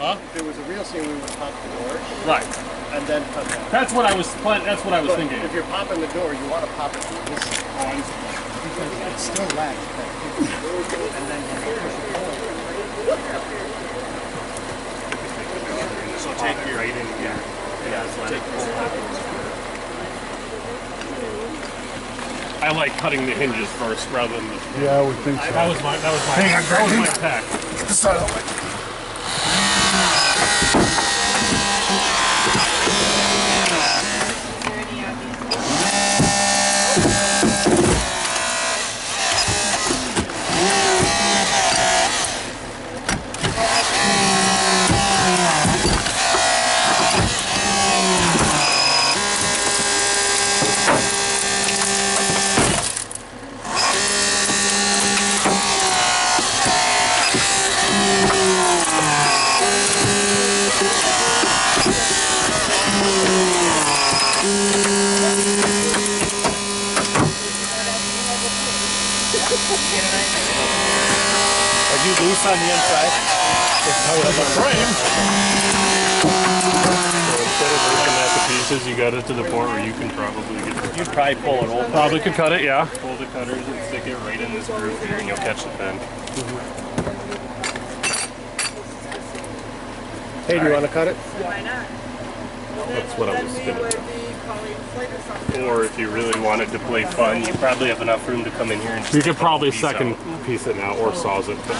Huh? If it was a real scene, we would pop the door. Right. And then cut that. That's what I was thinking. If you're popping the door, you want to pop it through this because it's still latched. And then you push it forward. So take your right in here. Take I like cutting the hinges first rather than the. Yeah, I would think so. That was my attack. Get the side of the way. Are you loose on the inside? There's a frame. So instead of looking at the pieces, you got it to the point where you can probably get it. You'd probably pull it over. Probably could cut it, yeah. Pull the cutters and stick it right in this groove here and you'll catch the pin. Hey, do you want to cut it? Why not? That's what I was gonna do. Or if you really wanted to play fun, you probably have enough room to come in here and just you could probably second piece it now or saws it. But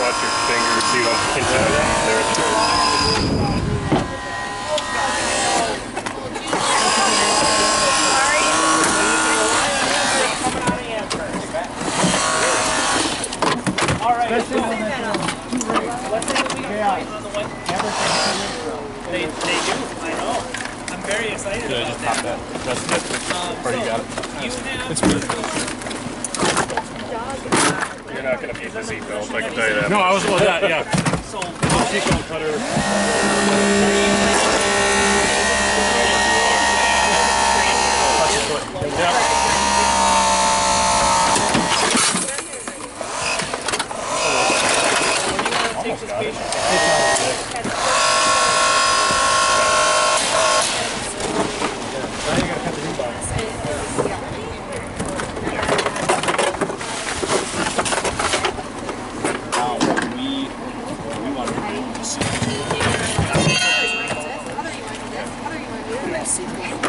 watch your fingers, see what can They do, I know. I'm very excited about that. That's it. Already got it. It's good. You're not going to beat the seatbelt, I can tell you that. No, I was about that, yeah. So, Seatbelt cutter.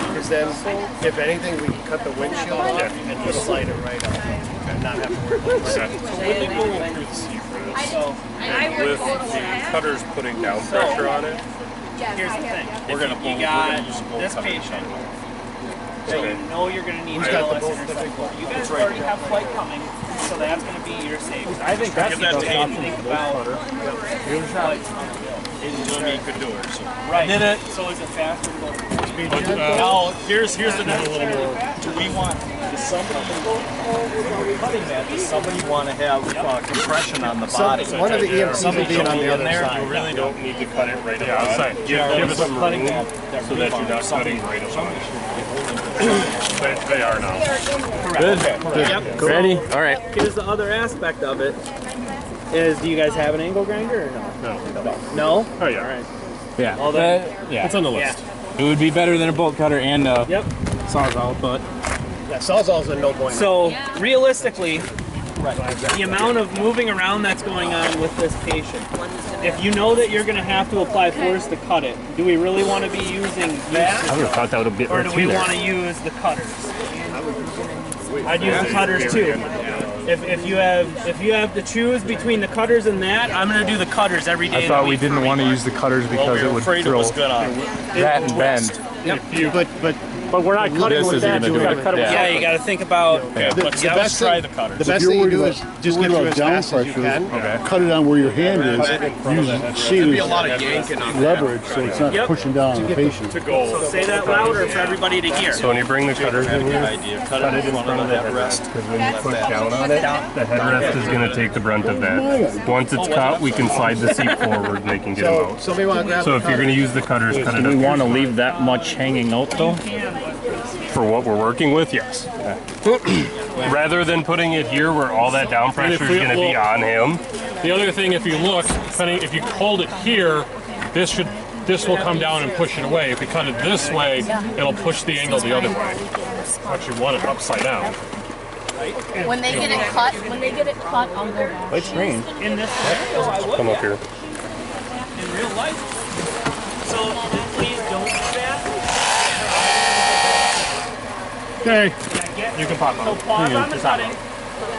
Because then, if anything, we can cut the windshield off and just slide it right up and not have to worry about it. So when they go through the seafront, with the cutters putting down pressure on it, here's the thing. we're going to pull. You got this patient. So you know you're going to need LS intercept. You guys already have flight coming, so that's going to be your safety. I think that's the best option. Think about Jimmy could do it. So. right. Did it? So is it faster to go? Now, here's the next a little more. Do we want? Does somebody cutting that? Does somebody want to have compression on the body? One of the EMTs will be on the other side. You really don't need to cut it right on. Give us some room so that you're not cutting right on. They are now. Good. Yep. Cool. Ready? All right. Here's the other aspect of it. Is do you guys have an angle grinder or no? No. Oh yeah. All right. Yeah. Well, then, yeah. It's on the list. It would be better than a bolt cutter and Yep. Sawzall, but Yeah, Sawzall's a no-brainer. So realistically, the amount of moving around that's going on with this patient. If you know that you're going to have to apply force to cut it, do we really want to be using that? I would have thought that would have been Or do we want to use the cutters? I'd use the cutters too. If you have to choose between the cutters and that, I'm going to do the cutters every day. I thought we didn't want to use the cutters because it would throw that and bend. But we're not cutting This with isn't that. gonna We do got to it. cut it with Yeah, you got to think about. Let's try the cutters. The best If thing you're you do worried is about- just get through as down fast as you pressure, can. cut it on where your hand is. Use seat as yanking on leverage so it's not Yep. pushing down on the patient. So say that louder for everybody to hear. So when you bring the cutters in here, cut it in front of the headrest. Because when you push down on it, the headrest is going to take the brunt of that. Once it's cut, we can slide the seat forward and they can get them So out. somebody want to grab So the if you're going to use the cutters, cut it Do we up. want to leave that much hanging out though? For what we're working with, yes. Rather than putting it here where all that down pressure is going to be on him. The other thing, if you look, if you hold it here, this will come down and push it away. If you cut it this way, it'll push the angle the other way. Actually, want it upside down. When they get it cut, I'll go back. It's green. In this scenario, I would. Come up here. In real life. So please don't do that. Okay, You can pop So out. pause on the cutting.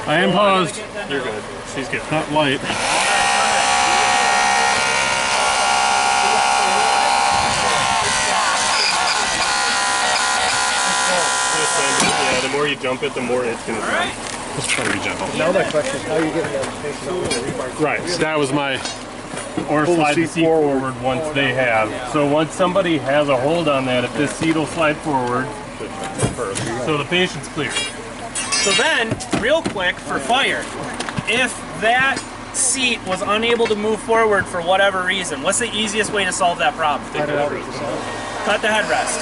I am paused. You're good. She's good. Not light. Yeah, the more you jump it, the more it's going to jump. Just try to be gentle. Now my question is, how are you getting the patient over the rebar? Right, so that was my. Or slide the seat forward once they have. So once somebody has a hold on that, if this seat will slide forward, so the patient's clear. So then, real quick for fire, if that seat was unable to move forward for whatever reason, what's the easiest way to solve that problem? Cut the headrest.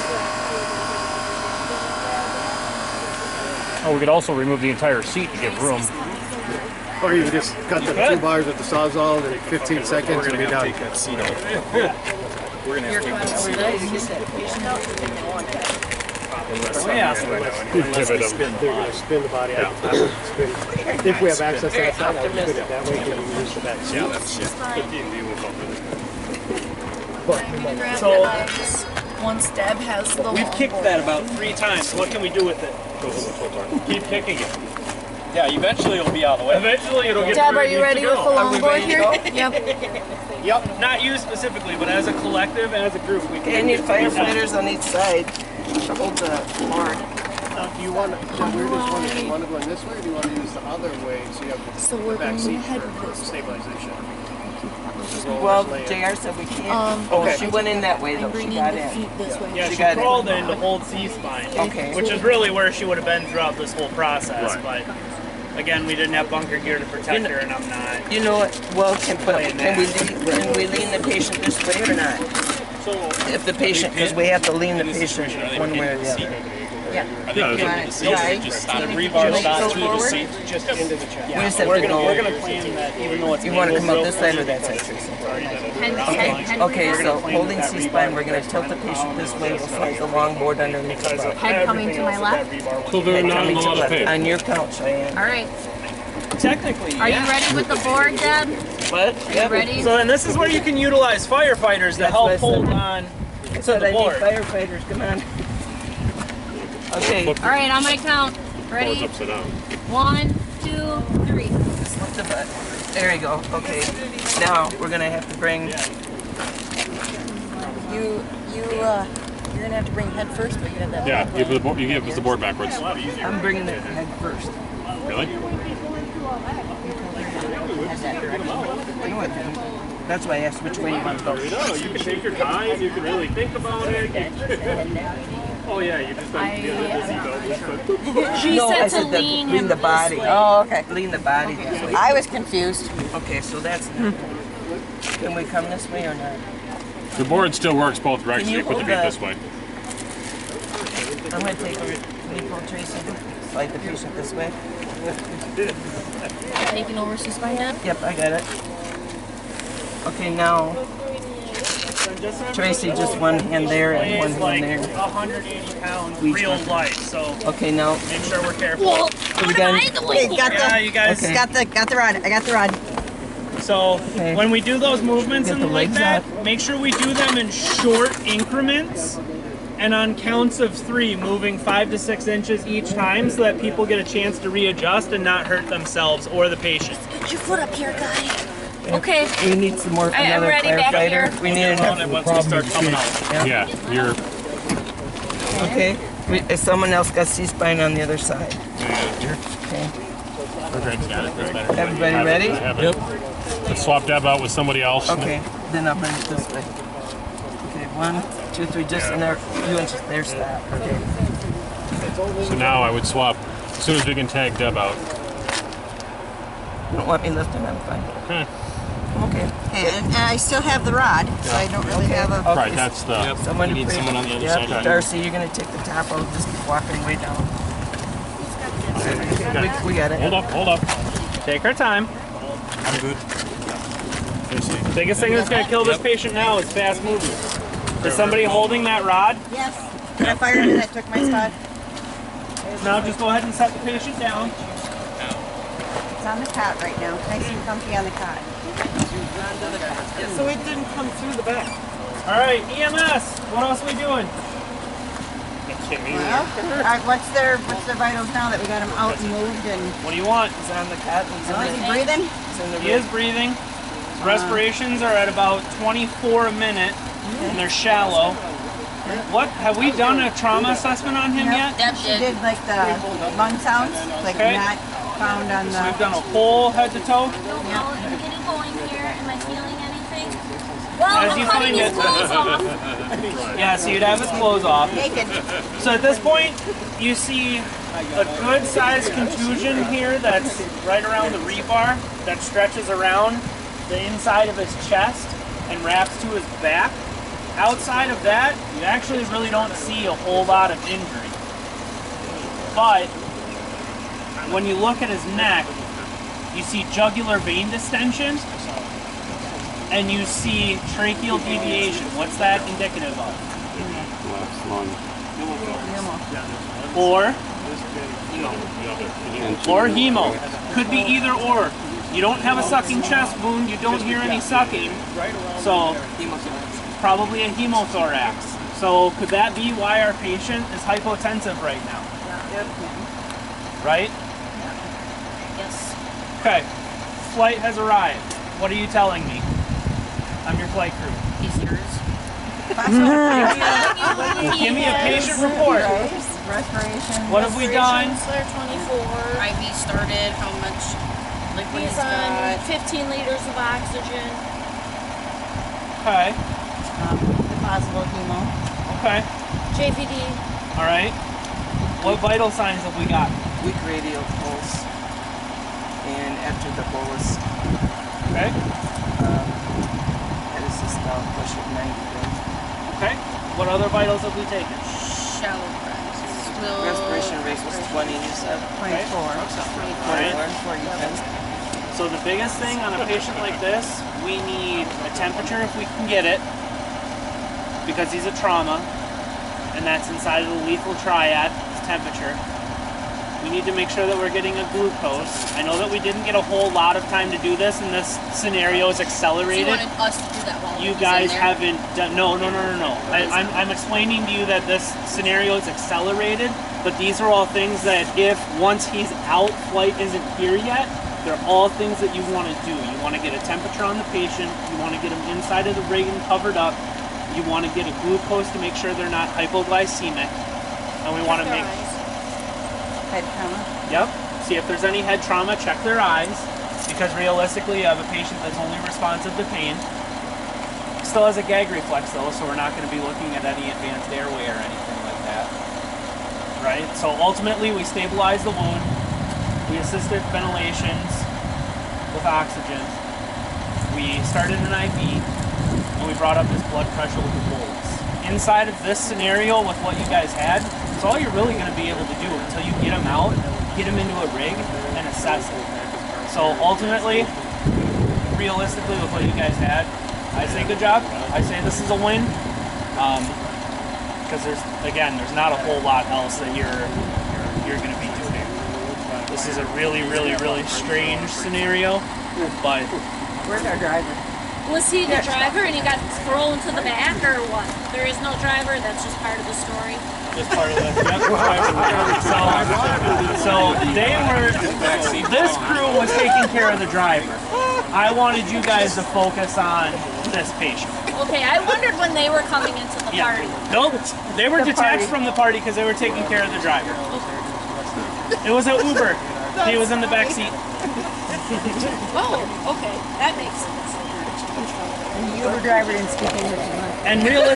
Oh, we could also remove the entire seat to give room. Or you can just cut the 2 bars with the Sawzall in 15 seconds and be done. Oh yeah. They're going to spin the body out. Spin. If we have access to that side, I'll spin it that way. You can use the back seat. So Once Deb has the we've kicked that about 3 times. What can we do with it? Keep kicking it. Yeah, eventually it'll be out of the way. Eventually it'll get Deb, where are it you needs ready to with go. the longboard here? Yep. Yep. Not you specifically, but as a collective, as a group, we can. And your firefighters on each side to hold the board. Do you want to, so we're just wondering, do you want to go in this way or do you want to use the other way so you have So the we're back going seat ahead for with this. stabilization? Well, JR said we can't. Oh, she went in that way I'm though. She bringing got the in. feet this way. Yeah, She she got it. crawled in to hold C-spine. Okay. Which is really where she would have been throughout this whole process, but again, we didn't have bunker gear to protect her, and I'm not. You know what? Well, can we lean the patient this way or not? If the patient, because we have to lean the patient one way or the other. Yeah. The rebar stops to the seat, just into the chest. We just have We're to gonna go. plan that, even though it's You want to come up angled this still. side or that side, Tracy? Head Okay, so holding C-spine, we're going to tilt the patient this way. We'll slide the long board underneath the butt. Head coming to my left. So they're not Coming in a to lot of left. pain. On your count, Cheyenne. All right. Technically, Are you yeah. ready with the board, Deb? What? You ready? So, and this is where you can utilize firefighters to That's help what I said. hold on I to said the I need board. firefighters, come on. Okay, All right, on my count. Ready? Upside down. 1, 2, 3. slip the butt. There you go, okay. Now, we're gonna have to bring, You're gonna have to bring head first, but you have that. Yeah, you give us the board backwards. I'm bringing it head first. Really? You know what, that's why I asked which way you want to go. No, you can take your time. You can really think about it. Oh yeah, you just don't get the seatbelt. She No, I said to said lean lean him the this body. way. Oh, okay. Lean the body this way. I was confused. Okay, so that's, can we come this way or not? The board still works both directions. Can you You put the hold feet that? this way. I'm gonna take over, can you pull Tracy, slide the patient this way? Taking over C-spine, Deb? Yep, I got it. Okay, now, Tracy, just one hand there and one hand there. 180 pounds, real light. So Okay, now make sure we're careful. Well, we what done? am I doing Got here? Yeah, you guys. Okay. Got the rod. I got the rod. So Okay. when we do those movements Get and the like legs that, up. make sure we do them in short increments and on counts of 3, moving 5 to 6 inches each time so that people get a chance to readjust and not hurt themselves or the patient. Get your foot up here, guy. Okay. we need some more. I am Another ready back firefighter. here. We need another. Once we start coming out. Yeah, you're. Okay. If someone else got C-spine on the other side. Here. Okay. Greg's got it. That's better. Everybody ready? Yep. Let's swap Deb out with somebody else. Okay. Then I'll bring it this way. Okay. 1, 2, 3. Just in there. You and just there. Stop. Okay. So now I would swap as soon as we can tag Deb out. You don't want me lifting? I'm fine. Okay. Okay. And I still have the rod, so I don't really have a. Right, that's the. Someone you need someone on the other Yep. side. Darcy, you're gonna take the top. I'll just keep walking way down. We got it. Hold up. Take our time. I'm good. Biggest thing that's going to kill this patient now is fast movement. Is somebody holding that rod? Yes. I fired it. I took my spot. Now just go ahead and set the patient down. It's on the cot right now. Nice and comfy on the cot. So it didn't come through the back. All right, EMS. What else are we doing? Well, what's their vitals now that we got him out and moved and? What do you want? He's on the cot. He's Oh, on is the he breathing? He is breathing. His respirations are at about 24 a minute, and they're shallow. What, have we done a trauma assessment on him yet? Deb She did. did like the lung sounds, like Okay. not found on So we've the. done a whole head to toe. No, well, I'm getting going here. Am I feeling anything? Well, As I'm you cutting find his it. clothes off. Yeah, so you'd have his clothes off. Naked. So at this point, you see a good sized contusion here that's right around the rebar that stretches around the inside of his chest and wraps to his back. Outside of that, you actually really don't see a whole lot of injury. But when you look at his neck, you see jugular vein distension and you see tracheal deviation. What's that indicative of? Or hemo. Could be either or. You don't have a sucking chest wound, you don't hear any sucking, so probably a hemothorax. So could that be why our patient is hypotensive right now? Right? Yes. Okay. Flight has arrived. What are you telling me? I'm your flight crew. He's yours. Give me a patient report. Respiration. What have we done? Slayer 24. IV started. How much liquid he's on 15 liters of oxygen. Okay. The possible hemo. Okay. JVD. All right. What vital signs have we got? weak radial pulse, and after the bolus, Okay. head systolic pressure 90 grams. Okay. What other vitals have we taken? Shallow breaths. Respiration rate was 20, you said? 24. Alright. 24, you said? So the biggest thing on a patient like this, we need a temperature if we can get it, because he's a trauma, and that's inside of the lethal triad, is temperature. We need to make sure that we're getting a glucose. I know that we didn't get a whole lot of time to do this, and this scenario is So you accelerated. wanted us to do that while You he was guys in there? haven't done, no. I'm explaining to you that this scenario is accelerated, but these are all things that if once he's out, flight isn't here yet, they're all things that you want to do. You want to get a temperature on the patient, you want to get them inside of the rig and covered up, you want to get a glucose to make sure they're not hypoglycemic, and we want to make, Head trauma. yep, see if there's any head trauma, check their eyes, because realistically you have a patient that's only responsive to pain. Still has a gag reflex though, so we're not going to be looking at any advanced airway or anything like that. Right? So ultimately we stabilized the wound, we assisted ventilations with oxygen, we started an IV, and we brought up his blood pressure with the bolus. Inside of this scenario with what you guys had, it's all you're really going to be able to do until you get him out, get him into a rig, and assess it. So ultimately, realistically with what you guys had, I say good job. I say this is a win. Because there's not a whole lot else that you're going to be doing. This is a really, really, really strange scenario, but Where's our driver? Was he the driver and he got thrown to the back or what? There is no driver, that's just part of the story. just part of the so they were, this crew was taking care of the driver. I wanted you guys to focus on this patient. Okay, I wondered when they were coming into the party. Nope, they were detached from the party because they were taking care of the driver. It was an Uber. He was in the back seat. Oh, okay, that makes sense. And the Uber driver didn't speak English. And realistically,